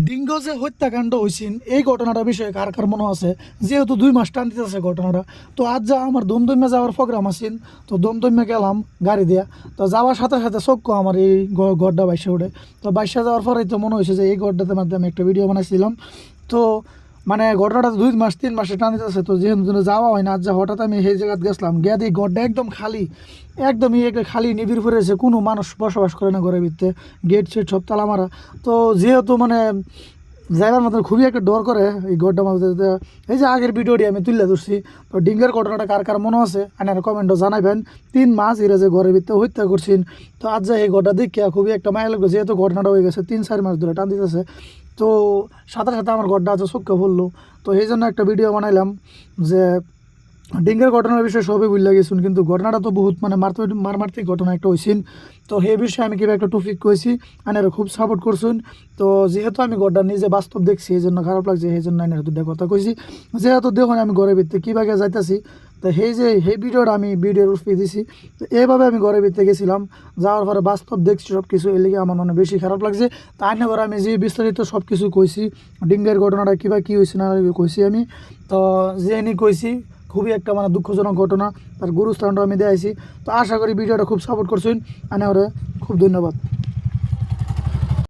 Dingo যে হত্যাকাণ্ড হয়েছিল এই ঘটনাটা বিষয়ে কার কার মনে আছে? যেহেতু 2 মাস টান দিতেছে ঘটনাটা, তো আজ যা আমার দমদমে যাওয়ার প্রোগ্রাম আছিল, তো দমদমে গেলাম গাড়ি দিয়া। তো যাওয়ার সাথে সাথে চক্ষু আমার এই গড়টা বাইসে ওঠে। তো বাইসে যাওয়ার পরেই তো মনে হয়েছে যে এই গড়টাতে মধ্যে আমি একটা ভিডিও বানাইছিলাম। তো মানে ঘটনাটা 2 মাস 3 মাসে টান দিতেছে, তো যেহেতু যাওয়া হয় না, আজ যা হঠাৎ আমি সেই জায়গায় গেছিলাম, গিয়া দিই গড়টা একদম খালি, একদমই একটা খালি নিবিড় পড়েছে, কোনো মানুষ বসবাস করে না ঘরের ভিতরে, গেট সেট সব তালা মারা। তো যেহেতু মানে যাইবার মতন খুবই একটা ডর করে এই গড়টার মধ্যে। এই যে আগের ভিডিওটি আমি তুলে ধরছি, তো ডিঙ্গের ঘটনাটা কার কার মনে আছে আর কমেন্টও জানাবেন। 3 মাস এরা যে ঘরের ভিতরে হত্যা করছেন, তো আজ যা এই ঘরটা দেখিয়া খুবই একটা মায়া লাগবে, যেহেতু ঘটনাটা হয়ে গেছে 3-4 মাস ধরে টান দিতেছে। তো সাথে সাথে আমার ঘরটা আছে চোখে পড়লো, তো এই জন্য একটা ভিডিও বানাইলাম যে ডিঙ্গের ঘটনার বিষয়ে সবই ভুল গেছুন, কিন্তু ঘটনাটা তো বহুত মানে মারমার্থিক ঘটনা একটা হয়েছিল। তো সেই বিষয়ে আমি কিবা একটা টপিক কইছি, আনারা খুব সাপোর্ট করছুন। তো যেহেতু আমি ঘরটা নিজে বাস্তব দেখছি, এই জন্য খারাপ লাগছে, সেই জন্য আনারা দুটা কথা কইছি। যেহেতু দেখুন আমি ঘরের ভিতরে কীভাবে যাইতেছি, তো সেই ভিডিওটা আমি ভিডিওর উপরে দিছি। তো এইভাবে আমি ঘরের ভিতরে গেছিলাম, যাওয়ার পরে বাস্তব দেখছি সব কিছু, এর লিগে আমার মনে বেশি খারাপ লাগছে। তাই না করে আমি যে বিস্তারিত সব কিছু কইছি, ডিঙ্গের ঘটনাটা কীভাবে কী হয়েছে না কইছি আমি। তো যে কইছি খুবই একটা মানে দুঃখজনক ঘটনা, তার গুরুস্থানটা আমি দেখাইছি। তো আশা করি ভিডিওটা খুব সাপোর্ট করছেন, আনে ওরে খুব ধন্যবাদ।